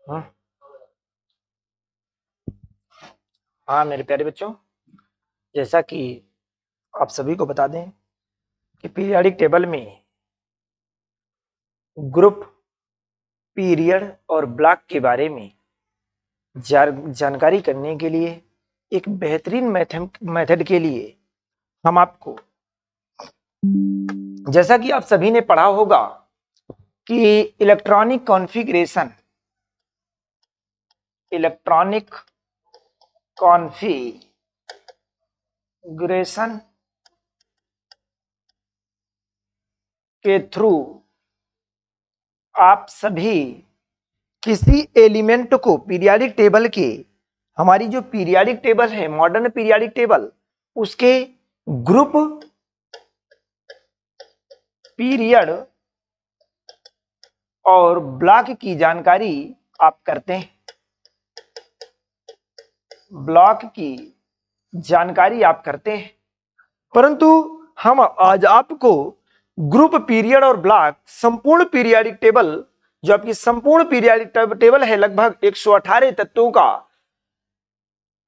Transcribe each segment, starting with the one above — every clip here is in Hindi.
हाँ हाँ मेरे प्यारे बच्चों, जैसा कि आप सभी को बता दें कि पीरियाडिक टेबल में ग्रुप, पीरियड और ब्लॉक के बारे में जानकारी करने के लिए एक बेहतरीन मेथड के लिए हम आपको, जैसा कि आप सभी ने पढ़ा होगा कि इलेक्ट्रॉनिक कॉन्फ़िगरेशन के थ्रू आप सभी किसी एलिमेंट को पीरियाडिक टेबल के, हमारी जो पीरियाडिक टेबल है मॉडर्न पीरियाडिक टेबल, उसके ग्रुप, पीरियड और ब्लॉक की जानकारी आप करते हैं। ब्लॉक की जानकारी आप करते हैं, परंतु हम आज आपको ग्रुप, पीरियड और ब्लॉक, संपूर्ण पीरियाडिक टेबल, जो आपकी संपूर्ण पीरियाडिक टेबल है लगभग 118 तत्वों का,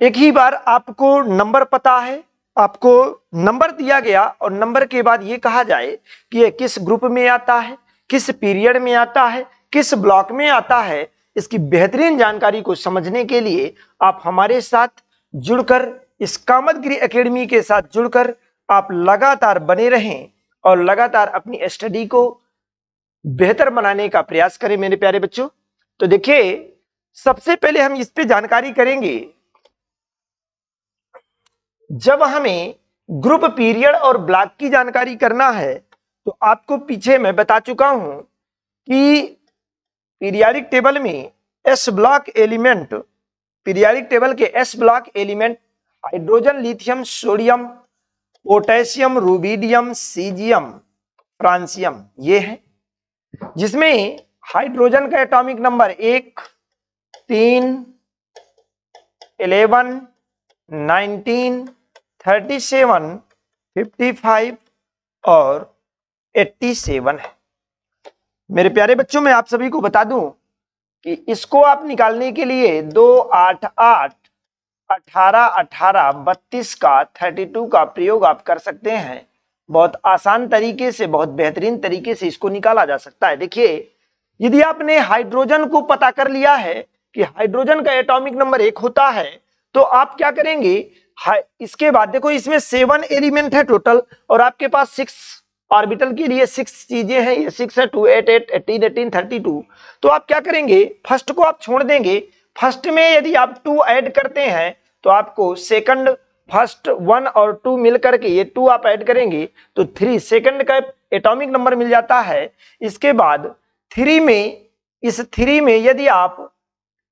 एक ही बार आपको नंबर पता है, आपको नंबर दिया गया और नंबर के बाद ये कहा जाए कि ये किस ग्रुप में आता है, किस पीरियड में आता है, किस ब्लॉक में आता है, इसकी बेहतरीन जानकारी को समझने के लिए आप हमारे साथ जुड़कर, इस कामतगिरी एकेडमी के साथ जुड़कर आप लगातार बने रहें और लगातार अपनी स्टडी को बेहतर बनाने का प्रयास करें मेरे प्यारे बच्चों। तो देखिए, सबसे पहले हम इस पे जानकारी करेंगे। जब हमें ग्रुप, पीरियड और ब्लॉक की जानकारी करना है तो आपको पीछे मैं बता चुका हूं कि पीरियाडिक टेबल में S block element, periodic table के S block element hydrogen, lithium, sodium, potassium, rubidium, caesium, francium, ये है, जिसमें हाइड्रोजन का एटॉमिक नंबर 1, 3, 11, 19, 37, 55 और 87 है। मेरे प्यारे बच्चों, मैं आप सभी को बता दूं कि इसको आप निकालने के लिए 2, 8, 8, 18, 18, 32 का 32 का प्रयोग आप कर सकते हैं। बहुत आसान तरीके से, बहुत बेहतरीन तरीके से इसको निकाला जा सकता है। देखिए, यदि आपने हाइड्रोजन को पता कर लिया है कि हाइड्रोजन का एटॉमिक नंबर 1 होता है, तो आप क्या करेंगे, इसके बाद देखो इसमें 7 एलिमेंट है टोटल और आपके पास 6 ऑर्बिटल के लिए 6 चीजें हैं, ये 6 है, 2, 8, 8, 18, 18, 32। तो आप क्या करेंगे, फर्स्ट को आप छोड़ देंगे। फर्स्ट में यदि आप 2 ऐड करते हैं तो आपको सेकंड, फर्स्ट 1 और 2 मिलकर के ये 2 आप ऐड करेंगे तो 3 सेकंड का एटॉमिक नंबर मिल जाता है। इसके बाद 3 में, इस 3 में यदि आप,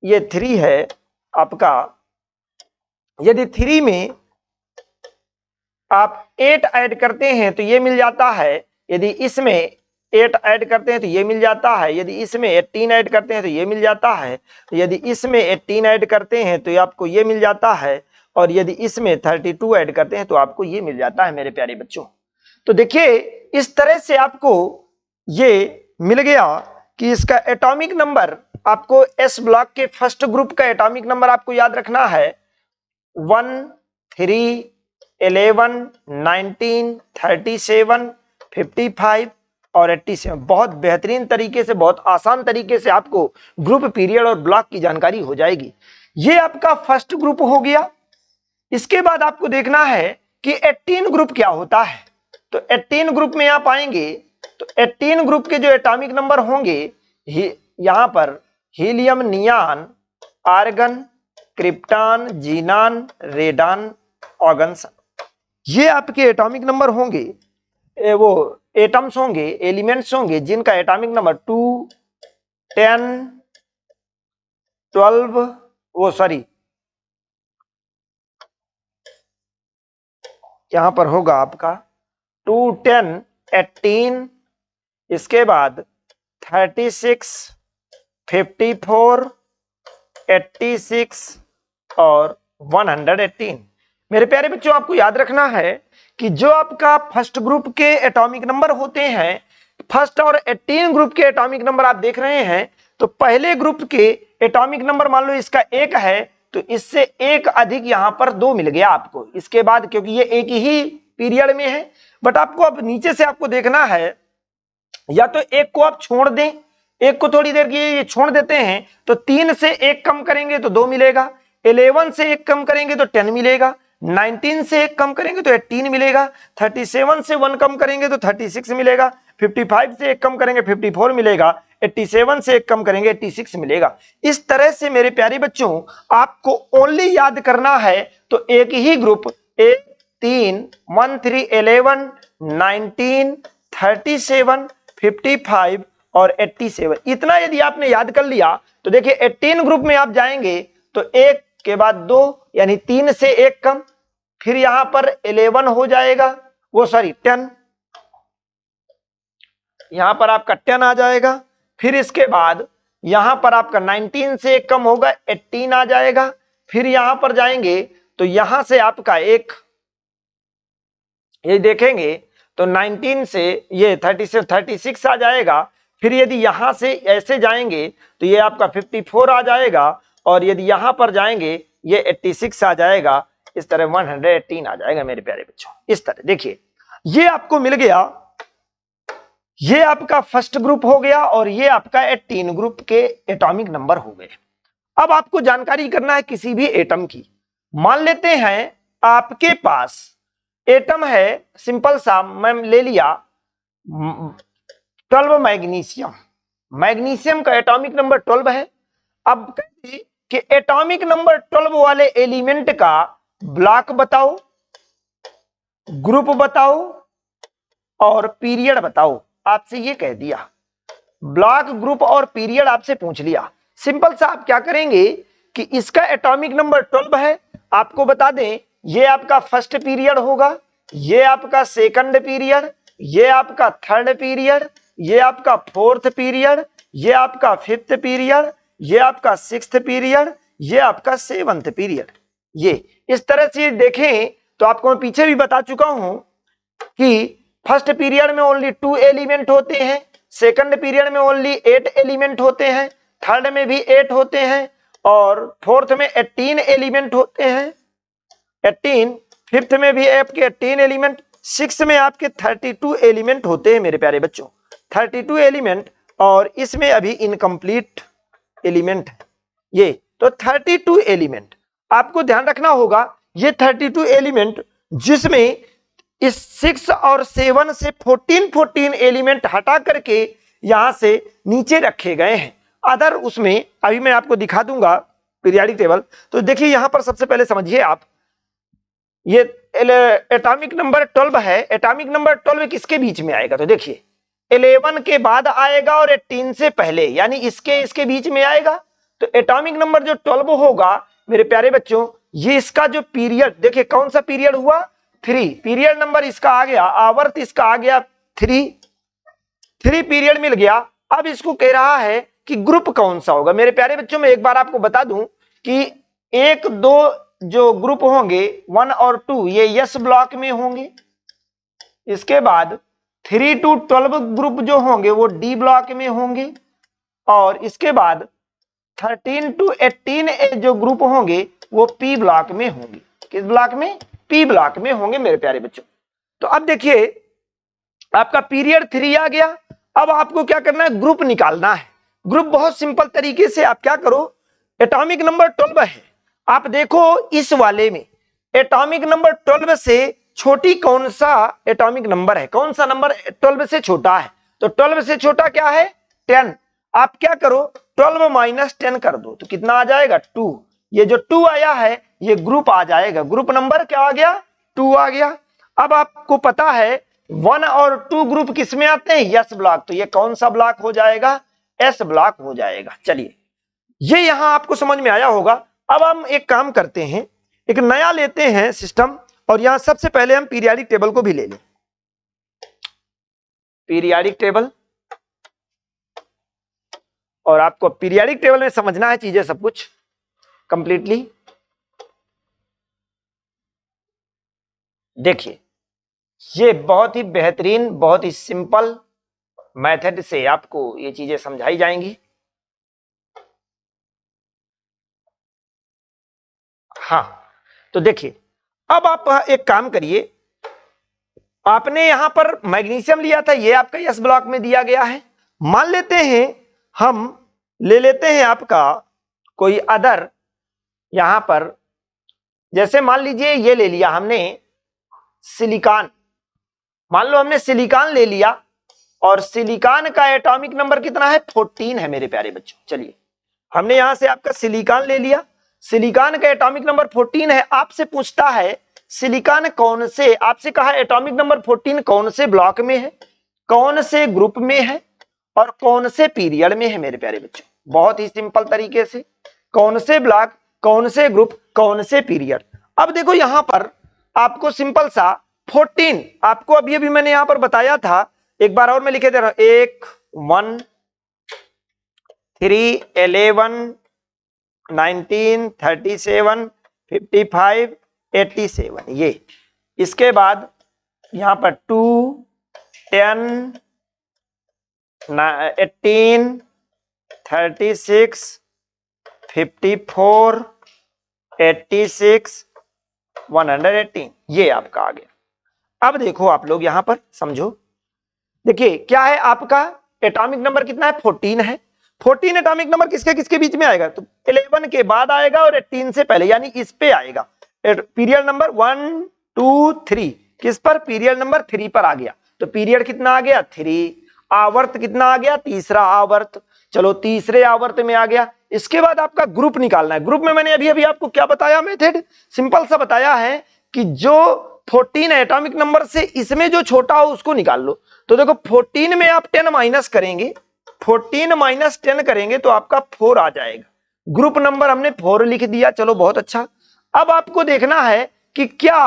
ये 3 है आपका, यदि 3 में आप 8 ऐड करते हैं तो ये मिल जाता है। यदि इसमें 8 ऐड करते हैं तो ये मिल जाता है। यदि इसमें 18 ऐड करते हैं तो ये मिल जाता है। तो यदि इसमें 18 ऐड करते हैं तो आपको ये मिल जाता है और यदि इसमें 32 ऐड करते हैं तो आपको ये मिल जाता है मेरे प्यारे बच्चों। तो देखिए, इस तरह से आपको ये मिल गया कि इसका एटॉमिक नंबर, आपको एस ब्लॉक के फर्स्ट ग्रुप का एटॉमिक नंबर आपको याद रखना है 1, 3, 11, 19, 37, 55 और 87। बहुत बेहतरीन तरीके से, बहुत आसान तरीके से आपको ग्रुप, पीरियड और ब्लॉक की जानकारी हो जाएगी। ये आपका फर्स्ट ग्रुप हो गया। इसके बाद आपको देखना है कि 18 ग्रुप क्या होता है। तो 18 ग्रुप में आप आएंगे तो 18 ग्रुप के जो एटॉमिक नंबर होंगे, यहां पर helium, नियान, argon, krypton, xenon, radon, organ, ये आपके एटॉमिक नंबर होंगे, वो एटम्स होंगे, एलिमेंट्स होंगे जिनका एटॉमिक नंबर 2, 10, 12, वो सॉरी, यहां पर होगा आपका 2, 10, 18, इसके बाद 36, 54, 86 और 118। मेरे प्यारे बच्चों, आपको याद रखना है कि जो आपका फर्स्ट ग्रुप के एटॉमिक नंबर होते हैं, फर्स्ट और 18 ग्रुप के एटॉमिक नंबर आप देख रहे हैं, तो पहले ग्रुप के एटॉमिक नंबर मान लो इसका 1 है, तो इससे एक अधिक यहां पर 2 मिल गया आपको इसके बाद, क्योंकि ये एक ही पीरियड में है। बट आपको अब नीचे से आपको देखना है, या तो एक को आप छोड़ दें, एक को थोड़ी देर के लिए छोड़ देते हैं, तो 3 से 1 कम करेंगे तो 2 मिलेगा, 11 से 1 कम करेंगे तो 10 मिलेगा, 19 से 1 कम करेंगे तो 18 मिलेगा, 37 से 1 कम करेंगे तो 36 मिलेगा, 55 से 1 कम करेंगे 54 मिलेगा, 87 से 1 कम करेंगे 86 मिलेगा। इस तरह से मेरे प्यारे बच्चों आपको ओनली याद करना है तो एक ही ग्रुप 1 3 1 3 11 19 37 55 और 87, इतना यदि आपने याद कर लिया तो देखिए 18 ग्रुप में आप जाएंगे तो 1 के बाद 2 यानी 3 से 1 कम, फिर यहां पर 11 हो जाएगा, वो सॉरी 10, यहां पर आपका 10 आ जाएगा, फिर इसके बाद यहां पर आपका 19 से 1 कम होगा 18 आ जाएगा, फिर यहां पर जाएंगे तो यहां से आपका एक ये देखेंगे तो 19 से ये 36 आ जाएगा, फिर यदि यहां से ऐसे जाएंगे तो ये आपका 54 आ जाएगा, और यदि यहां पर जाएंगे ये 86 आ जाएगा, इस तरह 118 आ जाएगा मेरे प्यारे बच्चों। इस तरह देखिए ये आपको मिल गया, ये आपका फर्स्ट ग्रुप हो गया और ये आपका 18 ग्रुप के एटॉमिक नंबर हो गए। अब आपको जानकारी करना है किसी भी एटम की। मान लेते हैं आपके पास एटम है, सिंपल सा मैं ले लिया 12 मैग्नीशियम, मैग्नीशियम का एटॉमिक नंबर 12 है। अब कहते कि एटॉमिक नंबर 12 वाले एलिमेंट का ब्लॉक बताओ, ग्रुप बताओ और पीरियड बताओ। आपसे ये कह दिया, ब्लॉक ग्रुप और पीरियड आपसे पूछ लिया। सिंपल सा आप क्या करेंगे कि इसका एटॉमिक नंबर 12 है, आपको बता दें ये आपका फर्स्ट पीरियड होगा, ये आपका सेकंड पीरियड, ये आपका थर्ड पीरियड, ये आपका फोर्थ पीरियड, ये आपका फिफ्थ पीरियड, ये आपका सिक्स्थ पीरियड, ये आपका सेवंथ पीरियड। ये इस तरह से देखें तो आपको मैं पीछे भी बता चुका हूं कि फर्स्ट पीरियड में ओनली 2 एलिमेंट होते हैं, सेकंड पीरियड में ओनली 8 एलिमेंट होते हैं, थर्ड में भी 8 होते हैं, और फोर्थ में 18 एलिमेंट होते हैं, 18, फिफ्थ में भी आपके 18 एलिमेंट, सिक्स में आपके 32 एलिमेंट होते हैं मेरे प्यारे बच्चों, 32 एलिमेंट, और इसमें अभी इनकम्प्लीट एलिमेंट है ये। तो 32 एलिमेंट आपको ध्यान रखना होगा, ये 32 एलिमेंट जिसमें इस 6 और 7 से 14 एलिमेंट हटा करके यहां से नीचे रखे गए हैं। अदर उसमें अभी मैं आपको दिखा दूंगा पीरियोडिक टेबल। तो देखिए यहां पर सबसे पहले समझिए आप, ये एटॉमिक नंबर 12 है, एटॉमिक नंबर 12 किसके बीच में आएगा? तो देखिए 11 के बाद आएगा और 18 से पहले, यानी इसके बीच में आएगा। तो एटॉमिक नंबर जो 12 होगा मेरे प्यारे बच्चों, ये इसका जो पीरियड देखिए कौन सा पीरियड हुआ, 3 पीरियड नंबर इसका आ गया, आवर्त इसका आ गया 3 पीरियड मिल गया। अब इसको कह रहा है कि ग्रुप कौन सा होगा। मेरे प्यारे बच्चों मैं एक बार आपको बता दूं कि 1 2 जो ग्रुप होंगे 1 और 2 ये यस ब्लॉक में होंगे, इसके बाद 3 to 12 ग्रुप जो होंगे वो डी ब्लॉक में होंगे, और इसके बाद 13 to 18 जो ग्रुप होंगे वो पी ब्लॉक में होंगे। किस ब्लॉक में? पी ब्लॉक में होंगे मेरे प्यारे बच्चों। तो अब देखिए आपका पीरियड 3 आ गया। अब आपको क्या करना है? ग्रुप निकालना है। ग्रुप बहुत सिंपल तरीके से आप क्या करो, एटॉमिक नंबर 12 है, आप देखो इस वाले में एटॉमिक नंबर 12 से छोटी कौन सा एटॉमिक नंबर है, कौन सा नंबर 12 से छोटा है? तो 12 से छोटा क्या है? 10। आप क्या करो 12 माइनस 10 कर दो तो कितना आ जाएगा? 2। ये जो 2 आया है ये ग्रुप आ जाएगा, ग्रुप नंबर क्या आ गया? 2 आ गया। अब आपको पता है 1 और 2 ग्रुप किस में आते हैं? Yes block. तो ये कौन सा ब्लॉक हो जाएगा? एस ब्लॉक हो जाएगा। चलिए ये यहां आपको समझ में आया होगा। अब हम एक काम करते हैं, एक नया लेते हैं सिस्टम, और यहां सबसे पहले हम पीरियोडिक टेबल को भी ले लें। पीरियोडिक टेबल, और आपको पीरियोडिक टेबल में समझना है चीजें सब कुछ कंप्लीटली। देखिए ये बहुत ही बेहतरीन, बहुत ही सिंपल मेथड से आपको ये चीजें समझाई जाएंगी। हाँ, तो देखिए अब आप एक काम करिए, आपने यहां पर मैग्नीशियम लिया था, ये आपका एस ब्लॉक में दिया गया है। मान लेते हैं हम ले लेते हैं आपका कोई अदर, यहां पर जैसे मान लीजिए ये ले लिया हमने सिलिकॉन, मान लो हमने सिलिकॉन ले लिया और सिलिकॉन का एटॉमिक नंबर कितना है 14 है मेरे प्यारे बच्चों। चलिए हमने यहां से आपका सिलिकॉन ले लिया, सिलिकॉन का एटॉमिक नंबर 14 है। आपसे पूछता है सिलिकॉन कौन से, आपसे कहा एटॉमिक नंबर 14 कौन से ब्लॉक में है, कौन से ग्रुप में है और कौन से पीरियड में है मेरे प्यारे बच्चों। बहुत ही सिंपल तरीके से कौन से ब्लॉक, कौन से ग्रुप, कौन से पीरियड। अब देखो यहां पर आपको सिंपल सा 14 आपको अभी अभी मैंने यहां पर बताया था, एक बार और मैं लिखे दे रहा हूं, 1 1 3 11 19 37 55 87 ये, इसके बाद यहां पर 2 10 18 36 54 86 118 ये आपका आ गया। अब देखो आप लोग यहां पर समझो, देखिए क्या है आपका एटॉमिक नंबर कितना है 14 है। 14 एटॉमिक नंबर किसके किसके बीच में आएगा, तो 11 के बाद आएगा और 18 से पहले, यानी इस पे आएगा। पीरियड नंबर 1 2 3 किस पर, पीरियड नंबर 3 पर आ गया। तो पीरियड कितना आ गया 3, आवर्त कितना आ गया, तीसरा आवर्त। चलो तीसरे आवर्त में आ गया। इसके बाद आपका ग्रुप निकालना है। ग्रुप में मैंने अभी अभी आपको क्या बताया, मेथड सिंपल सा बताया है कि जो 14 एटॉमिक नंबर से इसमें जो छोटा हो उसको निकाल लो। तो देखो 14 में आप 10 माइनस करेंगे, 14 माइनस 10 करेंगे तो आपका 4 आ जाएगा। ग्रुप नंबर हमने 4 लिख दिया, चलो बहुत अच्छा। अब आपको देखना है कि क्या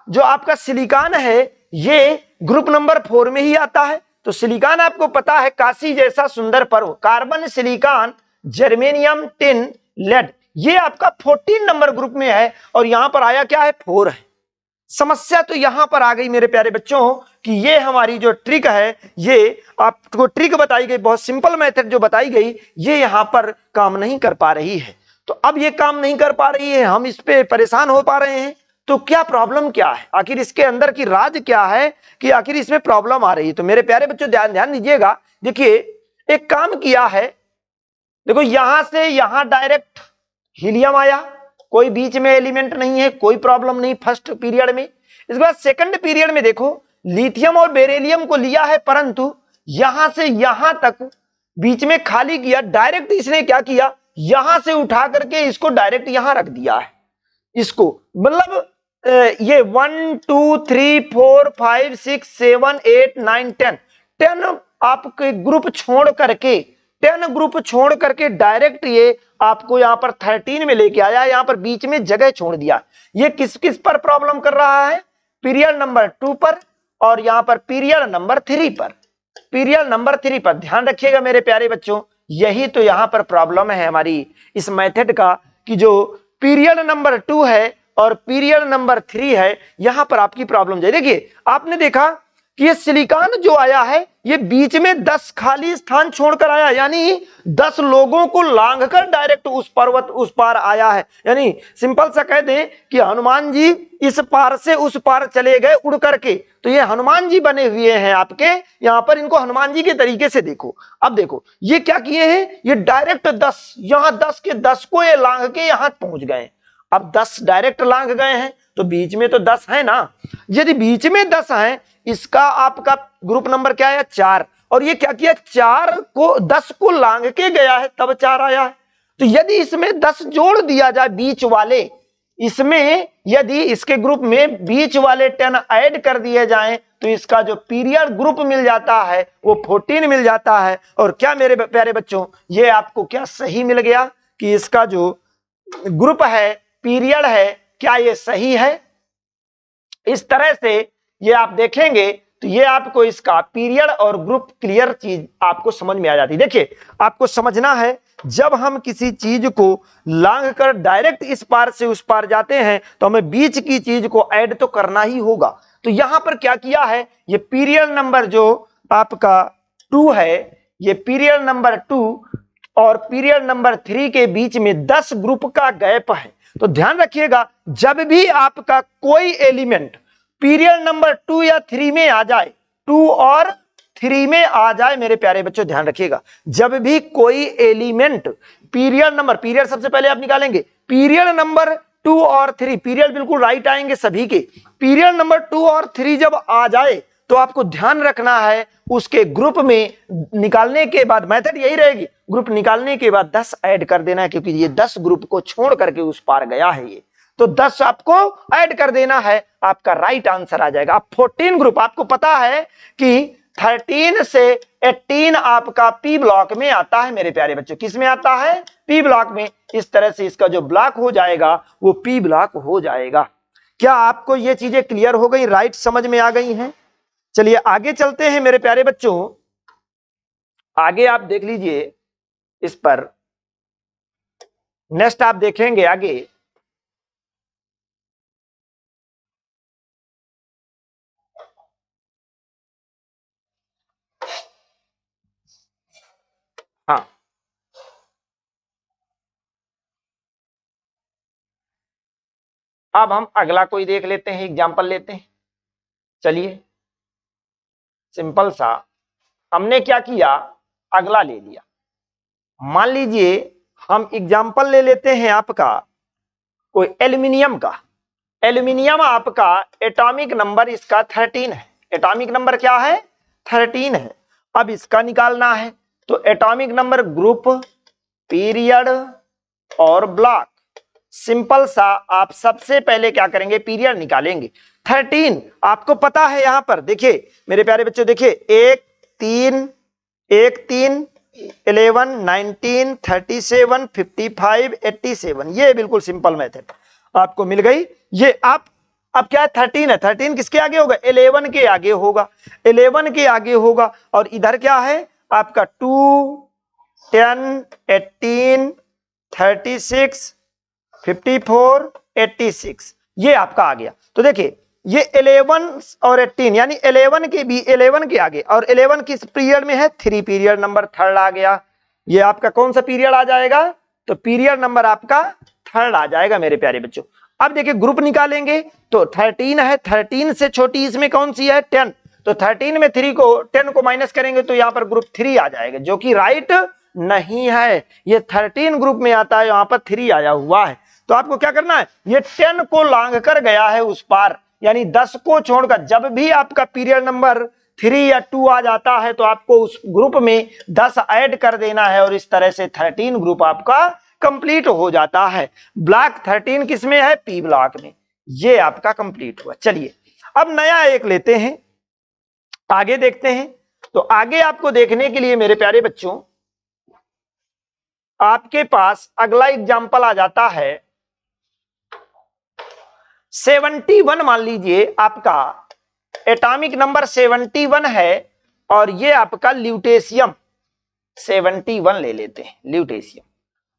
जो आपका सिलिकॉन है ये ग्रुप नंबर 4 में ही आता है। तो सिलिकॉन आपको पता है कांसी जैसा सुंदर पर्व, carbon silicon germanium tin lead, ये आपका 14 नंबर ग्रुप में है और यहां पर आया क्या है 4 है। समस्या तो यहां पर आ गई मेरे प्यारे बच्चों कि ये हमारी जो ट्रिक है, ये आपको ट्रिक बताई गई, बहुत सिंपल मेथड जो बताई गई, ये यहां पर काम नहीं कर पा रही है। तो अब ये काम नहीं कर पा रही है, हम इस पे परेशान हो पा रहे हैं। तो क्या प्रॉब्लम क्या है, आखिर इसके अंदर की राज क्या है कि आखिर इसमें प्रॉब्लम आ रही है। तो मेरे प्यारे बच्चों ध्यान दीजिएगा। देखिए एक काम किया है, देखो यहां से यहां डायरेक्ट हीलियम आया, कोई बीच में एलिमेंट नहीं है, कोई प्रॉब्लम नहीं फर्स्ट पीरियड में। इसके बाद सेकंड पीरियड में देखो लिथियम और बेरिलियम को लिया है, परंतु यहां से यहां तक बीच में खाली किया, डायरेक्ट इसने क्या किया, यहां से उठा करके इसको डायरेक्ट यहां रख दिया है। इसको मतलब ये 1 2 3 4 5 6 7 8 9 10 आपके ग्रुप छोड़ करके, 10 ग्रुप छोड़ करके डायरेक्ट ये आपको यहां पर 13 में लेके आया, यहां पर बीच में जगह छोड़ दिया। ये किस किस पर प्रॉब्लम कर रहा है, पीरियड नंबर 2 पर और यहां पर पीरियड नंबर 3 पर, पीरियड नंबर 3 पर। ध्यान रखिएगा मेरे प्यारे बच्चों, यही तो यहां पर प्रॉब्लम है हमारी इस मेथड का, कि जो पीरियड नंबर 2 है और पीरियड नंबर 3 है, यहां पर आपकी प्रॉब्लम है। देखिए आपने देखा कि ये सिलिकॉन जो आया है ये बीच में 10 खाली स्थान छोड़कर आया, यानी 10 लोगों को लांघकर डायरेक्ट उस पर्वत उस पार आया है। यानी सिंपल सा कह दें कि हनुमान जी इस पार से उस पार चले गए उड़ करके, तो ये हनुमान जी बने हुए हैं आपके यहां पर, इनको हनुमान जी के तरीके से देखो। अब देखो ये क्या किए हैं, ये डायरेक्ट 10 यहां 10 के 10 को ये लांघ के यहां पहुंच गए। अब 10 डायरेक्ट लांघ गए हैं तो बीच में तो 10 है ना, यदि बीच में 10 है, इसका आपका ग्रुप नंबर क्या है 4, और ये क्या किया 4 को 10 को लांघ के गया है तब 4 आया है। तो यदि इसमें 10 जोड़ दिया जाए बीच वाले, इसमें यदि इसके ग्रुप में बीच वाले 10 ऐड कर दिए जाएं तो इसका जो पीरियड ग्रुप मिल जाता है वो 14 मिल जाता है। और क्या मेरे प्यारे बच्चों ये आपको क्या सही मिल गया कि इसका जो ग्रुप है पीरियड है क्या ये सही है। इस तरह से ये आप देखेंगे तो ये आपको इसका पीरियड और ग्रुप क्लियर चीज आपको समझ में आ जाती है। देखिए आपको समझना है, जब हम किसी चीज को लांघ कर डायरेक्ट इस पार से उस पार जाते हैं तो हमें बीच की चीज को ऐड तो करना ही होगा। तो यहां पर क्या किया है, ये पीरियड नंबर जो आपका 2 है, ये पीरियड नंबर 2 और पीरियड नंबर 3 के बीच में 10 ग्रुप का गैप है। तो ध्यान रखिएगा, जब भी आपका कोई एलिमेंट पीरियड नंबर 2 या 3 में आ जाए, 2 और 3 में आ जाए मेरे प्यारे बच्चों, ध्यान रखिएगा, जब भी कोई एलिमेंट पीरियड सबसे पहले आप निकालेंगे, पीरियड नंबर 2 और 3, पीरियड बिल्कुल राइट आएंगे सभी के, पीरियड नंबर 2 और 3 जब आ जाए तो आपको ध्यान रखना है उसके ग्रुप में निकालने के बाद मेथड यही रहेगी, ग्रुप निकालने के बाद 10 ऐड कर देना है, क्योंकि ये 10 ग्रुप को छोड़ करके उस पार गया है ये, तो 10 आपको ऐड कर देना है, आपका राइट आंसर आ जाएगा। अब 14 ग्रुप, आपको पता है कि 13 से 18 आपका पी ब्लॉक में आता है मेरे प्यारे बच्चों, किस में आता है? पी ब्लॉक में। इस तरह से इसका जो ब्लॉक हो जाएगा वो पी ब्लॉक हो जाएगा। क्या आपको ये चीजें क्लियर हो गई, राइट समझ में आ गई हैं? चलिए आगे चलते हैं मेरे प्यारे बच्चों, आगे आप देख लीजिए, इस पर नेक्स्ट आप देखेंगे आगे, हाँ अब हम अगला कोई देख लेते हैं, एग्जांपल लेते हैं। चलिए सिंपल सा, हमने क्या किया, अगला ले लिया। मान लीजिए हम एग्जांपल ले लेते हैं आपका कोई एल्यूमिनियम का। एल्यूमिनियम आपका एटॉमिक नंबर इसका 13 है, एटॉमिक नंबर क्या है? 13 है। अब इसका निकालना है, तो एटॉमिक नंबर, ग्रुप, पीरियड और ब्लॉक। सिंपल सा, आप सबसे पहले क्या करेंगे, पीरियड निकालेंगे। 13 आपको पता है, यहां पर देखिए मेरे प्यारे बच्चों, देखिए 1 3 11 19 37 55 87, ये बिल्कुल सिंपल मेथड आपको मिल गई। ये आप अब क्या है, 13 है, 13 किसके आगे होगा? 11 के आगे होगा, 11 के आगे होगा। और इधर क्या है आपका 2 10 18 36 54 86, ये आपका आ गया। तो देखिए ये 11 और 18 यानी 11 के भी 11 के आगे, और 11 किस पीरियड में है? 3 पीरियड नंबर 3 आ गया। ये आपका कौन सा पीरियड आ जाएगा? तो पीरियड नंबर आपका 3 आ जाएगा मेरे प्यारे बच्चों। अब देखिए ग्रुप निकालेंगे, तो 13 है, 13 से छोटी इसमें कौन सी है? 10, तो 13 में 3 को 10 को माइनस करेंगे तो यहाँ पर ग्रुप 3 आ जाएगा, जो कि राइट नहीं है। ये 13 ग्रुप में आता है, यहाँ पर 3 आया हुआ है। तो आपको क्या करना है, ये 10 को लांग कर गया है उस पार, यानी 10 को छोड़कर जब भी आपका पीरियड नंबर 3 या 2 आ जाता है तो आपको उस ग्रुप में 10 ऐड कर देना है, और इस तरह से 13 ग्रुप आपका कंप्लीट हो जाता है। ब्लॉक 13 किसमें है? पी ब्लॉक में। ये आपका कंप्लीट हुआ। चलिए अब नया एक लेते हैं, आगे देखते हैं। तो आगे आपको देखने के लिए मेरे प्यारे बच्चों, आपके पास अगला एग्जाम्पल आ जाता है 71। मान लीजिए आपका एटॉमिक नंबर 71 है, और ये आपका ल्यूटेशियम 71 ले लेते हैं, ल्यूटेशियम।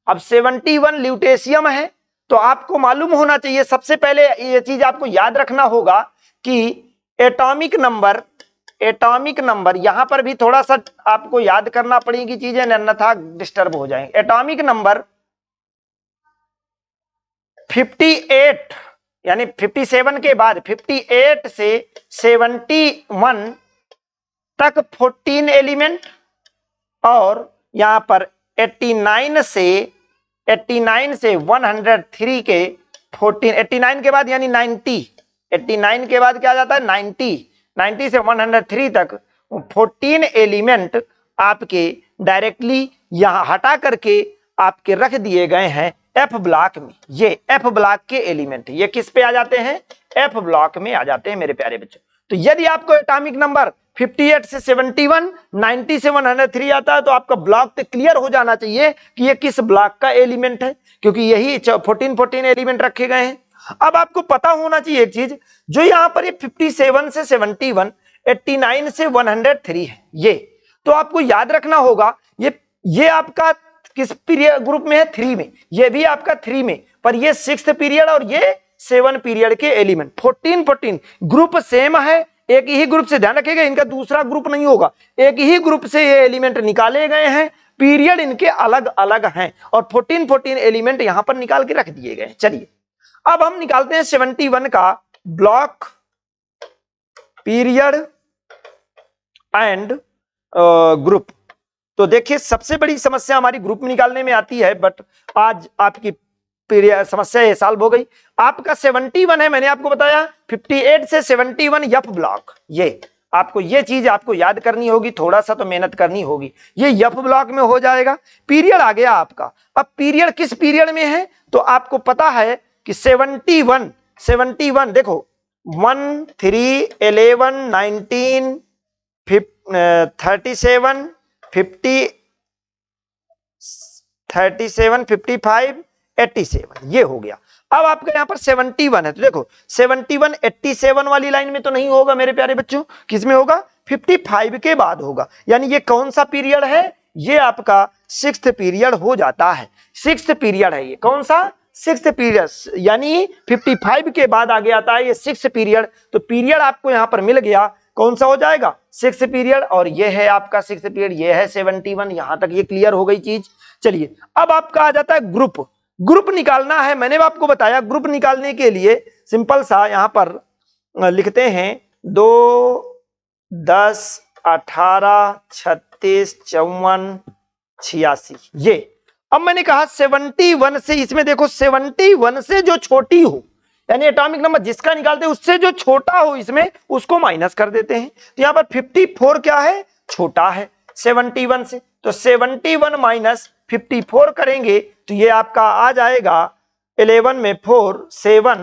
अब 71 ल्यूटेशियम है, तो आपको मालूम होना चाहिए, सबसे पहले ये चीज आपको याद रखना होगा कि एटॉमिक नंबर यहां पर भी थोड़ा सा आपको याद करना पड़ेगी चीजें, अन्यथा डिस्टर्ब हो जाएंगे। एटॉमिक नंबर 58 यानी 57 के बाद 58 से 71 तक 14 एलिमेंट, और यहां पर 89 से 103 के 14, 89 के बाद यानी 90, 89 के बाद क्या जाता है? 90 से 103 तक 14 एलिमेंट आपके डायरेक्टली यहां हटा करके आपके रख दिए गए हैं एफ ब्लॉक में। ये एफ ब्लॉक के एलिमेंट, ये किस पे आ जाते हैं? एफ ब्लॉक में आ जाते हैं मेरे प्यारे बच्चों। तो यदि आपको एटॉमिक नंबर 58 से 71, 90 से 103 आता है, तो आपका ब्लॉक तो क्लियर हो जाना चाहिए कि ये किस ब्लॉक का एलिमेंट है, क्योंकि यही 14 एलिमेंट रखे गए हैं। अब आपको पता होना चाहिए एक चीज, जो यहां पर ये 57 से 71, 89 से 103 है, ये तो आपको याद रखना होगा, ये आपका किस पीरियड ग्रुप में है? 3 में। ये भी आपका 3 में, पर ये 6th पीरियड और ये 7 पीरियड के एलिमेंट। 14 ग्रुप सेम है, एक ही ग्रुप से, ध्यान रखिएगा इनका दूसरा ग्रुप नहीं होगा, एक ही ग्रुप से ये एलिमेंट निकाले गए हैं, पीरियड इनके अलग अलग हैं और 14 एलिमेंट यहां पर निकाल के रख दिए गए। चलिए अब हम निकालते हैं 71 का ब्लॉक पीरियड एंड ग्रुप। तो देखिए सबसे बड़ी समस्या हमारी ग्रुप निकालने में आती है, बट आज आपकी समस्या ये सॉल्व हो गई। आपका 71 है, मैंने आपको बताया 58 से 71 यफ ब्लॉक, ये आपको ये चीज आपको याद करनी होगी, थोड़ा सा तो मेहनत करनी होगी। ये यफ ब्लॉक में हो जाएगा। पीरियड आ गया आपका, अब पीरियड किस पीरियड में है तो आपको पता है कि 71 देखो 1 3 11 19 37 50 37 55 87 ये हो गया। अब आपके यहां पर 71 है तो देखो 71 87 वाली लाइन में तो नहीं होगा मेरे प्यारे बच्चों, किस में होगा 55 के बाद होगा। यानी ये कौन सा पीरियड है, ये आपका 6th पीरियड हो जाता है। 6th पीरियड है ये, कौन सा 6th पीरियड, यानी 55 के बाद आगे आता है ये 6th पीरियड। तो पीरियड आपको यहां पर मिल गया, कौन सा हो जाएगा 6th पीरियड, और ये है आपका 6th पीरियड, ये है 71। यहां तक ये क्लियर हो गई चीज। चलिए अब आपका आ जाता है ग्रुप। ग्रुप निकालना है, मैंने आपको बताया ग्रुप निकालने के लिए सिंपल सा यहां पर लिखते हैं 2 10 18 36 54 86 ये। अब मैंने कहा 71 से, इसमें देखो 71 से जो छोटी हो, यानी एटॉमिक नंबर जिसका निकालते हैं उससे जो छोटा हो इसमें उसको माइनस कर देते हैं। तो यहां पर 54 क्या है, छोटा है 71 से, तो 71 माइनस 54 करेंगे तो ये आपका आ जाएगा 11 में 4 7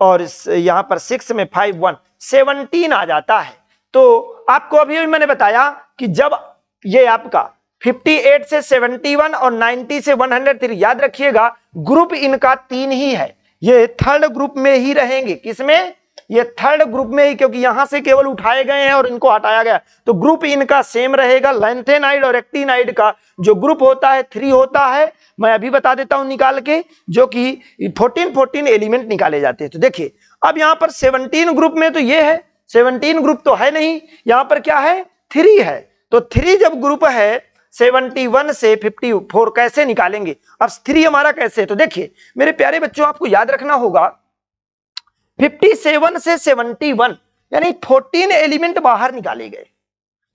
और यहां पर 6 में 5 1 17 आ जाता है। तो आपको अभी मैंने बताया कि जब ये आपका 58 से 71 और 90 से 103, याद रखिएगा ग्रुप इनका 3 ही है, ये थर्ड ग्रुप में ही रहेंगे। किसमें, ये थर्ड ग्रुप में ही, क्योंकि यहां से केवल उठाए गए हैं और इनको हटाया गया, तो ग्रुप इनका सेम रहेगा। लैंथेनाइड और एक्टिनाइड का जो ग्रुप होता है 3 होता है, मैं अभी बता देता हूं निकाल के, जो कि 14 एलिमेंट निकाले जाते हैं। तो देखिए अब यहां पर 17 ग्रुप में तो ये है, 17 ग्रुप तो है नहीं, यहां पर क्या है 3 है। तो 3 जब ग्रुप है 71 से 54 कैसे निकालेंगे, अब 3 हमारा कैसे है, तो देखिए मेरे प्यारे बच्चों आपको याद रखना होगा 57 से 71 यानी 14 एलिमेंट बाहर निकाले गए।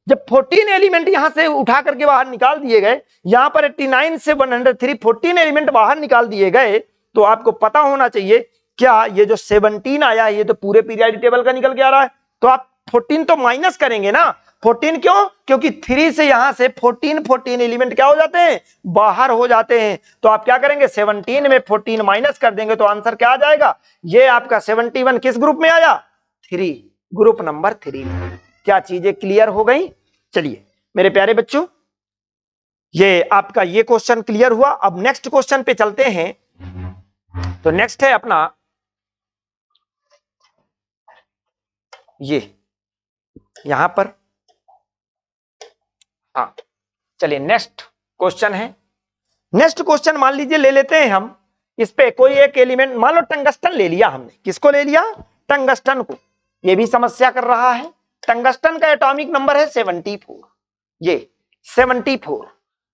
जब 14 एलिमेंट यहां से उठा करके बाहर निकाल दिए गए, यहां पर 89 से 103 14 एलिमेंट बाहर निकाल दिए गए, तो आपको पता होना चाहिए क्या ये जो 17 आया है ये तो पूरे पीरियोडिक टेबल का निकल के आ रहा है, तो आप 14 तो माइनस करेंगे ना। 14 क्यों, क्योंकि 3 से यहां से 14 एलिमेंट क्या हो जाते हैं, बाहर हो जाते हैं। तो आप क्या करेंगे 17 में 14 माइनस कर देंगे तो आंसर क्या आ जाएगा, ये आपका 71 किस ग्रुप में आया, 3, ग्रुप नंबर 3 में। क्या चीजें क्लियर हो गई। चलिए मेरे प्यारे बच्चों ये आपका ये क्वेश्चन क्लियर हुआ। अब नेक्स्ट क्वेश्चन पे चलते हैं। तो नेक्स्ट है अपना ये यहां पर, हाँ चलिए नेक्स्ट क्वेश्चन है। नेक्स्ट क्वेश्चन मान लीजिए ले लेते हैं हम, इस पे कोई एक एलिमेंट, मान लो टंगस्टन ले लिया हमने, किसको ले लिया, टंगस्टन को। ये भी समस्या कर रहा है। टंगस्टन का एटॉमिक नंबर है 74, ये 74,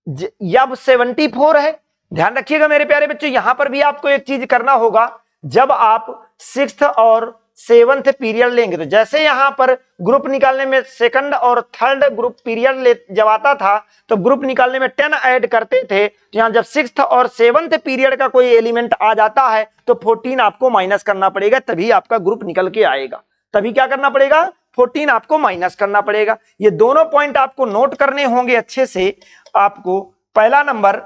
जब 74 है, ध्यान रखिएगा मेरे प्यारे बच्चों यहां पर भी आपको एक चीज करना होगा, जब आप 6th और 7th पीरियड लेंगे तो जैसे यहां पर ग्रुप निकालने में 2nd और 3rd ग्रुप पीरियड जब आता था तो ग्रुप निकालने में 10 ऐड करते थे, तो यहां जब 6th और 7th पीरियड का कोई एलिमेंट आ जाता है तो 14 आपको माइनस करना पड़ेगा, तभी आपका ग्रुप निकल के आएगा। तभी क्या करना पड़ेगा, 14 आपको माइनस करना पड़ेगा। ये दोनों पॉइंट आपको नोट करने होंगे अच्छे से। आपको पहला नंबर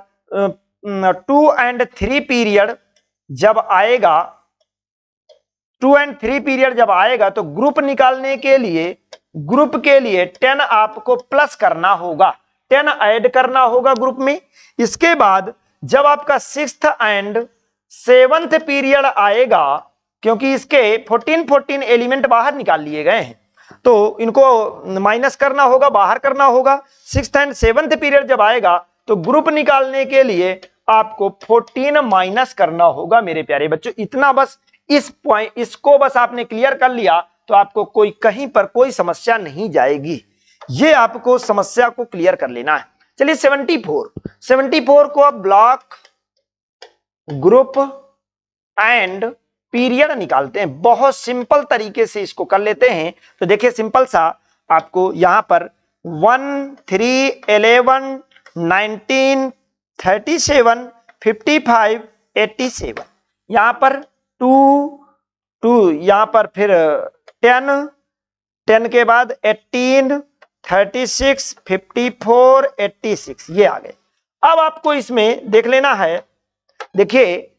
2 and 3 पीरियड जब आएगा, 2 and 3 पीरियड जब आएगा तो ग्रुप निकालने के लिए, ग्रुप के लिए 10 आपको प्लस करना होगा, 10 ऐड करना होगा ग्रुप में। इसके बाद जब आपका 6th and 7th पीरियड आएगा, क्योंकि इसके 14 एलिमेंट बाहर निकाल लिए गए हैं तो इनको माइनस करना होगा, बाहर करना होगा। 6th and 7th पीरियड जब आएगा तो ग्रुप निकालने के लिए आपको 14 माइनस करना होगा मेरे प्यारे बच्चों। इतना बस, इस पॉइंट इसको बस आपने क्लियर कर लिया तो आपको कोई कहीं पर कोई समस्या नहीं जाएगी। ये आपको समस्या को क्लियर कर लेना है। चलिए 74 को आप ब्लॉक, ग्रुप एंड पीरियड निकालते हैं। बहुत सिंपल तरीके से इसको कर लेते हैं। तो देखिए सिंपल सा, आपको यहां पर 1, 3, 11, 19, 37, 55, 87, यहां पर 2, यहां पर फिर 10 के बाद 18, 36, 54, 86 ये आ गए। अब आपको इसमें देख लेना है, देखिए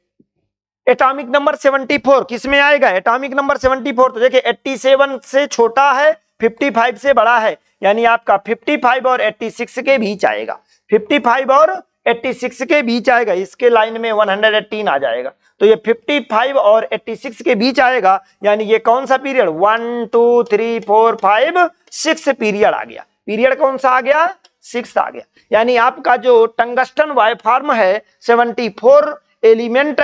एटॉमिक नंबर 74 किस में आएगा? एटॉमिक नंबर 74 तो देखिए 87 से छोटा है, 55 से बड़ा है, यानी आपका 55 और 86 के बीच आएगा। 55 और 86 के बीच आएगा, इसके लाइन में 118 आ जाएगा। तो ये 55 और 86 के बीच आएगा, यानी ये कौन सा पीरियड? 1, 2, 3, 4, 5, 6 पीरियड आ गया। पीरियड कौन सा आ गया? 6 आ गया। यानी आपका जो टंगस्टन वाइफॉर्म है 74 एलिमेंट,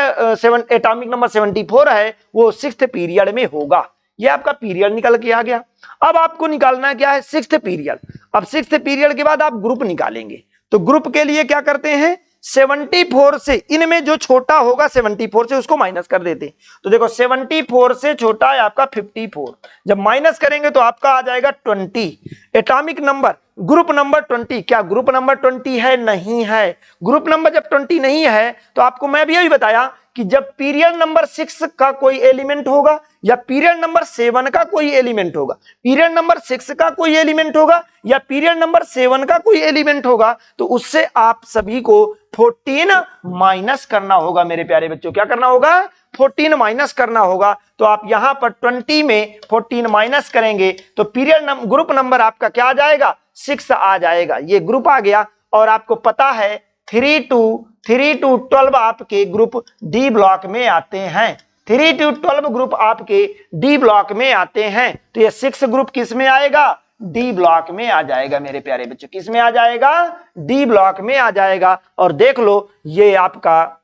एटॉमिक नंबर 74 है, वो 6th पीरियड में होगा। ये आपका पीरियड निकल के आ गया। अब आपको निकालना क्या है? 6th period. अब 6th पीरियड के बाद आप ग्रुप निकालेंगे। तो ग्रुप के लिए क्या करते हैं? 74 से, इनमें जो छोटा होगा 74 से उसको माइनस कर देते हैं। तो देखो 74 से छोटा है आपका 54, जब माइनस करेंगे तो आपका आ जाएगा 20। एटॉमिक नंबर, ग्रुप नंबर 20, क्या ग्रुप नंबर 20 है? नहीं है। ग्रुप नंबर जब 20 नहीं है तो आपको मैं भी यही बताया कि जब पीरियड नंबर 6 का कोई एलिमेंट होगा या पीरियड नंबर 7 का कोई एलिमेंट होगा, पीरियड नंबर 6 का कोई एलिमेंट होगा या पीरियड नंबर 7 का कोई एलिमेंट होगा, तो उससे आप सभी को 14 माइनस करना होगा। मेरे प्यारे बच्चों, क्या करना होगा? 14 माइनस करना होगा। तो आप यहां पर 20 में 14 माइनस करेंगे तो पीरियड ग्रुप नंबर आपका क्या आ जाएगा? 6 आ जाएगा। ये ग्रुप आ गया। और आपको पता है 3 to 12 आपके ग्रुप डी ब्लॉक में आते हैं। 3 to 12 ग्रुप आपके डी ब्लॉक में आते हैं। तो ये 6 ग्रुप किस में आएगा? डी ब्लॉक में आ जाएगा। मेरे प्यारे बच्चों, किस में आ जाएगा? डी ब्लॉक में आ जाएगा। और देख लो ये आपका,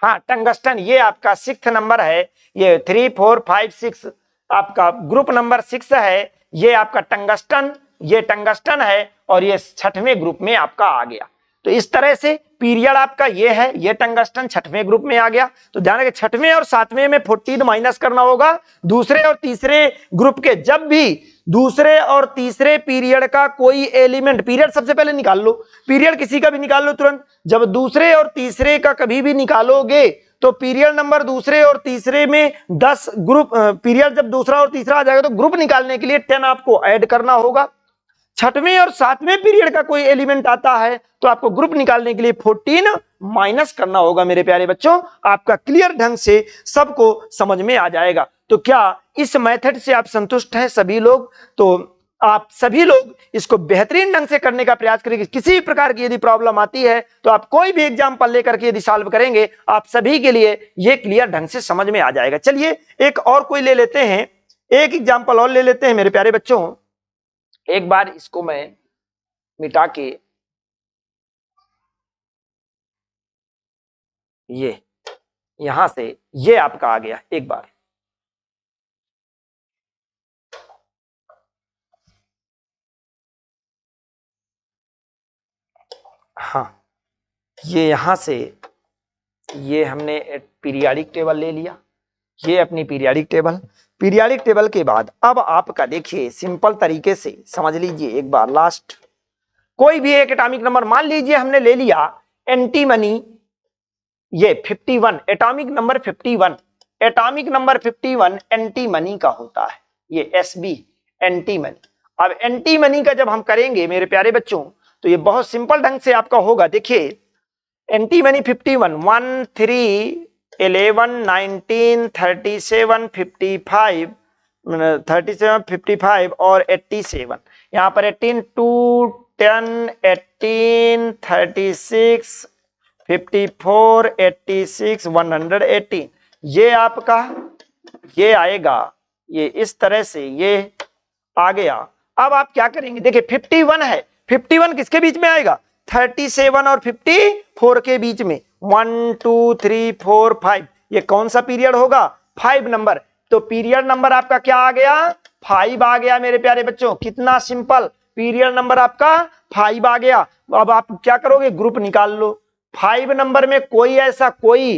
हाँ टंगस्टन, ये आपका 6th नंबर है। ये 3, 4, 5, 6 आपका ग्रुप नंबर 6 है। ये आपका टंगस्टन, ये टंगस्टन है और ये 6वें ग्रुप में आपका आ गया। तो इस तरह से पीरियड आपका ये है, ये टंगस्टन 6वें ग्रुप में आ गया। तो ध्यान रखिए 6वें और 7वें में 14 माइनस करना होगा। दूसरे और तीसरे ग्रुप के, जब भी दूसरे और तीसरे पीरियड का कोई एलिमेंट, पीरियड सबसे पहले निकाल लो, पीरियड किसी का भी निकाल लो तुरंत। जब दूसरे और तीसरे का कभी भी निकालोगे तो पीरियड नंबर दूसरे और तीसरे में 10 ग्रुप, पीरियड जब दूसरा और तीसरा आ जाएगा तो ग्रुप निकालने के लिए 10 आपको ऐड करना होगा। 6वें और 7वें पीरियड का कोई एलिमेंट आता है तो आपको ग्रुप निकालने के लिए 14 माइनस करना होगा। मेरे प्यारे बच्चों, आपका क्लियर ढंग से सबको समझ में आ जाएगा। तो क्या इस मेथड से आप संतुष्ट हैं सभी लोग? तो आप सभी लोग इसको बेहतरीन ढंग से करने का प्रयास करेंगे। किसी भी प्रकार की यदि प्रॉब्लम आती है तो आप कोई भी एग्जाम्पल लेकर के यदि सॉल्व करेंगे, आप सभी के लिए ये क्लियर ढंग से समझ में आ जाएगा। चलिए एक और कोई ले लेते हैं, एक एग्जाम्पल और ले लेते हैं। मेरे प्यारे बच्चों, एक बार इसको मैं मिटा के, ये यहां से ये आपका आ गया। एक बार हाँ, ये यहां से ये हमने पीरियाडिक टेबल ले लिया, ये अपनी पीरियाडिक टेबल। पीरियाडिक टेबल के बाद अब आपका देखिए सिंपल तरीके से समझ लीजिए एक बार लास्ट, कोई भी एक एटॉमिक नंबर मान लीजिए हमने ले लिया एंटीमनी, ये 51, atomic number 51, atomic number 51 antimony का होता है, ये SB एंटीमनी। अब एंटीमनी का जब हम करेंगे मेरे प्यारे बच्चों तो ये बहुत सिंपल ढंग से आपका होगा। देखिए एंटीमनी 51, 1, 3, 11, 19, 37, 55, 37, 55 और 87। यहां पर 18, 2, 10, 18, 36, 54, 86, 118, ये आपका ये आएगा, ये इस तरह से ये आ गया। अब आप क्या करेंगे? देखिए 51 है, 51 किसके बीच में आएगा? 37 और 54 के बीच में। 1, 2, 3, 4, 5, ये कौन सा पीरियड होगा? 5 नंबर। तो पीरियड नंबर आपका क्या आ गया, 5 आ गया मेरे प्यारे बच्चों। कितना सिंपल, पीरियड नंबर आपका 5 आ गया। अब आप क्या करोगे, ग्रुप निकाल लो। 5 नंबर में कोई ऐसा कोई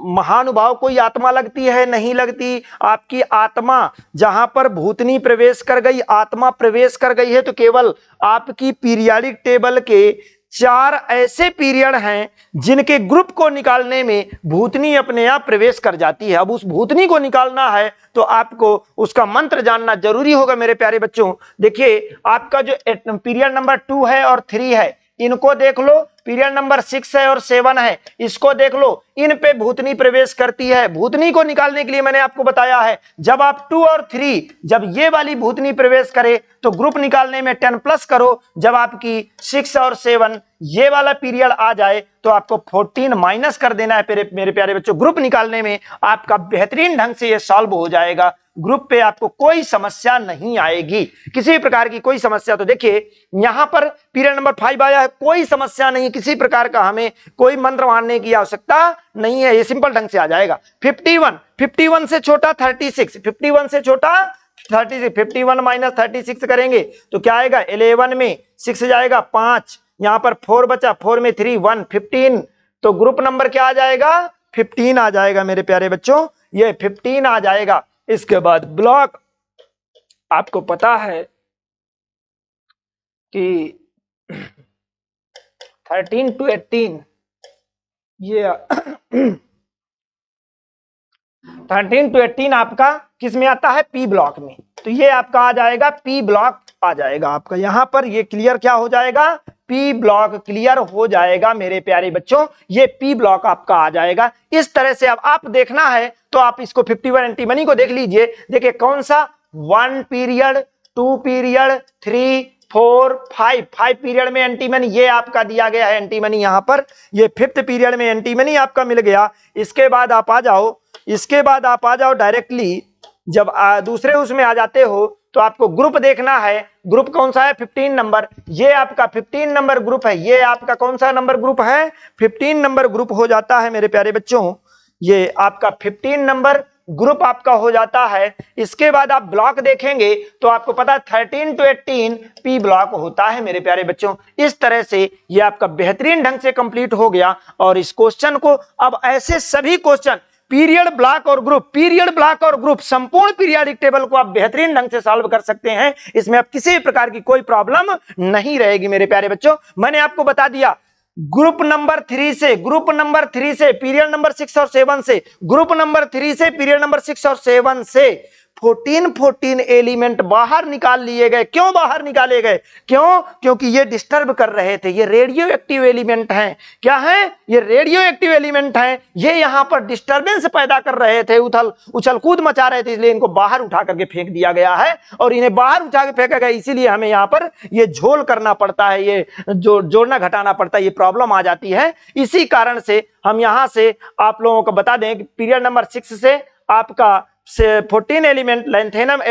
महानुभाव कोई आत्मा लगती है, नहीं लगती। आपकी आत्मा जहां पर भूतनी प्रवेश कर गई, आत्मा प्रवेश कर गई है, तो केवल आपकी पीरियाडिक टेबल के 4 ऐसे पीरियड हैं जिनके ग्रुप को निकालने में भूतनी अपने आप प्रवेश कर जाती है। अब उस भूतनी को निकालना है तो आपको उसका मंत्र जानना जरूरी होगा मेरे प्यारे बच्चों। देखिए आपका जो पीरियड नंबर 2 है और 3 है, इनको देख लो। पीरियड नंबर 6 है और 7 है, इसको देख लो। इन पे भूतनी प्रवेश करती है। भूतनी को निकालने के लिए मैंने आपको बताया है, जब आप 2 और 3 जब ये वाली भूतनी प्रवेश करे तो ग्रुप निकालने में 10 प्लस करो। जब आपकी 6 और 7 ये वाला पीरियड आ जाए तो आपको 14 माइनस कर देना है मेरे प्यारे बच्चों। ग्रुप निकालने में आपका बेहतरीन ढंग से ये सॉल्व हो जाएगा। ग्रुप पे आपको कोई समस्या नहीं आएगी, किसी प्रकार की कोई समस्या। तो देखिए यहां पर पीरियड नंबर 5 आया है, कोई समस्या नहीं, किसी प्रकार का हमें कोई मंत्र मानने की आवश्यकता नहीं है, ये सिंपल ढंग से आ जाएगा। 51 से छोटा 36, 51 से छोटा 36, 51 माइनस 36 करेंगे तो क्या आएगा, 11 में 6 जाएगा 5, यहां पर 4 बचा, 4 में 3 1, 15। तो ग्रुप नंबर क्या आ जाएगा, 15 आ जाएगा मेरे प्यारे बच्चों, ये 15 आ जाएगा। इसके बाद ब्लॉक, आपको पता है कि 13 to 18 ये 13 to 18 आपका किस में आता है, पी ब्लॉक में। तो ये आपका आ जाएगा पी ब्लॉक आ जाएगा आपका। यहां पर ये क्लियर क्या हो जाएगा, पी ब्लॉक क्लियर हो जाएगा मेरे प्यारे बच्चों, ये पी ब्लॉक आपका आ जाएगा। इस तरह से अब आप देखना है तो आप इसको 51 एंटीमनी को देख लीजिए। देखिए कौन सा, 1 पीरियड, 2 पीरियड, 3 4 5 पीरियड में एंटीमनी ये आपका दिया गया है एंटीमनी। यहां पर ये 5th पीरियड में एंटीमनी आपका मिल गया। इसके बाद आप आ जाओ डायरेक्टली, जब दूसरे उसमें आ जाते हो तो आपको ग्रुप देखना है। ग्रुप कौन सा है, 15 नंबर, ये आपका 15 नंबर ग्रुप है। ये आपका कौन सा नंबर ग्रुप है, 15 नंबर ग्रुप हो जाता है मेरे प्यारे बच्चों। ये आपका 15 नंबर ग्रुप आपका हो जाता है। इसके बाद आप ब्लॉक देखेंगे तो आपको पता है 13 to 18 पी ब्लॉक होता है मेरे प्यारे बच्चों। इस तरह से ये आपका बेहतरीन ढंग से कंप्लीट हो गया। और इस क्वेश्चन को, अब ऐसे सभी क्वेश्चन पीरियड ब्लॉक और ग्रुप संपूर्ण पीरियडिक टेबल को आप बेहतरीन ढंग से सॉल्व कर सकते हैं। इसमें अब किसी प्रकार की कोई प्रॉब्लम नहीं रहेगी मेरे प्यारे बच्चों। मैंने आपको बता दिया ग्रुप नंबर 3 से पीरियड नंबर 6 और 7 से, ग्रुप नंबर 3 से पीरियड नंबर 6 और 7 से 14 एलिमेंट बाहर निकाल लिए गए। क्यों बाहर निकाले गए, क्यों, क्योंकि ये डिस्टर्ब कर रहे थे। ये रेडियो एक्टिव एलिमेंट हैं। क्या है, ये रेडियो एक्टिव एलिमेंट हैं। ये यहां पर डिस्टर्बेंस पैदा कर रहे थे, उछल कूद मचा रहे थे, इसलिए इनको बाहर उठा करके फेंक दिया गया है। और इन्हें बाहर उठा के फेंका गया, इसीलिए हमें यहाँ पर ये झोल करना पड़ता है, ये जोड़ना घटाना पड़ता है, ये प्रॉब्लम आ जाती है। इसी कारण से हम यहाँ से आप लोगों को बता दें कि पीरियड नंबर 6 से आपका 14 एलिमेंट लैंथेनम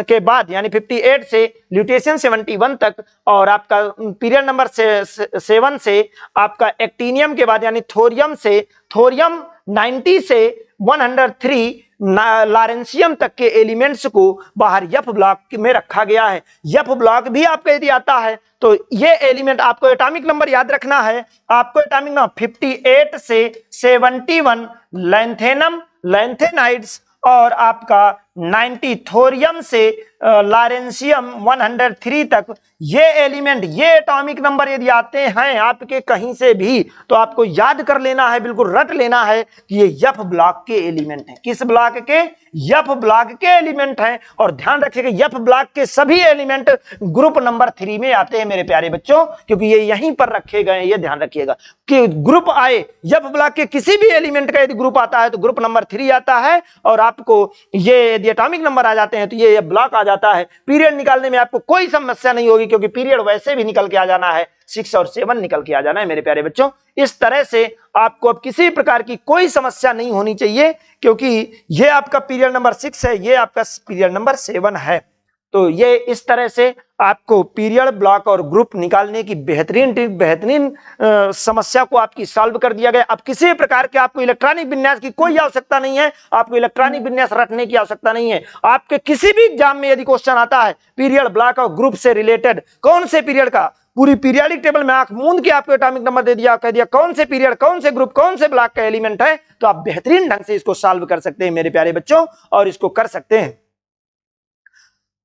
के बाद यानी 58 से ल्यूटेशियम 71 तक, और आपका पीरियड नंबर 7 से आपका एक्टिनियम के बाद यानी थोरियम 90 से 103 लॉरेंशियम तक के एलिमेंट्स को बाहर एफ ब्लॉक में रखा गया है। एफ ब्लॉक भी आपका यदि आता है तो ये एलिमेंट आपको एटॉमिक नंबर याद रखना है। आपको एटॉमिक नंबर 58 से 71 लैंथेनाइड्स और आपका 90 थोरियम से लॉरेंशियम 103 तक ये एलिमेंट, ये एटॉमिक नंबर यदि आते हैं आपके कहीं से भी तो आपको याद कर लेना है, बिल्कुल रट लेना है कि ये एफ ब्लॉक के एलिमेंट हैं। किस ब्लॉक के, एफ ब्लॉक के एलिमेंट हैं। और ध्यान रखिएगा एफ ब्लॉक के सभी एलिमेंट ग्रुप नंबर 3 में आते हैं मेरे प्यारे बच्चों, क्योंकि ये यहीं पर रखे गए हैं। ये ध्यान रखिएगा कि ग्रुप आए, एफ ब्लॉक के किसी भी एलिमेंट का यदि ग्रुप आता है तो ग्रुप नंबर 3 आता है। और आपको ये यदि एटॉमिक नंबर आ जाते हैं तो ये ब्लॉक आ जाता है। पीरियड निकालने में आपको कोई समस्या नहीं होगी, क्योंकि पीरियड वैसे भी निकल के आ जाना है, 6 और 7 निकल के आ जाना है मेरे प्यारे बच्चों। इस तरह से आपको अब किसी प्रकार की कोई समस्या नहीं होनी चाहिए, क्योंकि ये आपका पीरियड नंबर 6 है, ये आपका पीरियड नंबर 7 है। तो ये इस तरह से आपको पीरियड, ब्लॉक और ग्रुप निकालने की बेहतरीन समस्या को आपकी सॉल्व कर दिया गया। अब किसी प्रकार के आपको इलेक्ट्रॉनिक विन्यास की कोई आवश्यकता नहीं है, आपको इलेक्ट्रॉनिक विन्यास रखने की आवश्यकता नहीं है। आपके किसी भी एग्जाम में यदि क्वेश्चन आता है पीरियड, ब्लॉक और ग्रुप से रिलेटेड, कौन से पीरियड का, पूरी पीरियडिक टेबल में आंख मूंद के आपको एटॉमिक नंबर दे दिया, कह दिया कौन से पीरियड, कौन से ग्रुप, कौन से ब्लॉक का एलिमेंट है, तो आप बेहतरीन ढंग से इसको सॉल्व कर सकते हैं मेरे प्यारे बच्चों, और इसको कर सकते हैं।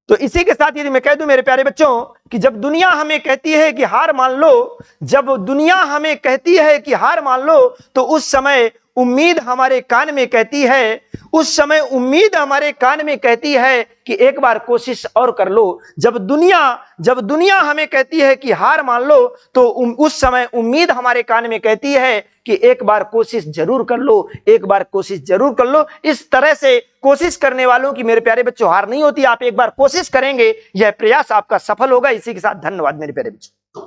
तो इसी के साथ यदि मैं कह दूं मेरे प्यारे बच्चों कि जब दुनिया हमें कहती है कि हार मान लो, जब दुनिया हमें कहती है कि हार मान लो, तो उस समय उम्मीद हमारे कान में कहती है, उस समय उम्मीद हमारे कान में कहती है कि एक बार कोशिश और कर लो। जब दुनिया हमें कहती है कि हार मान लो, तो उस समय उम्मीद हमारे कान में कहती है कि एक बार कोशिश जरूर कर लो, एक बार कोशिश जरूर कर लो। इस तरह से कोशिश करने वालों की मेरे प्यारे बच्चों हार नहीं होती। आप एक बार कोशिश करेंगे, यह प्रयास आपका सफल होगा। इसी के साथ धन्यवाद मेरे प्यारे बच्चों।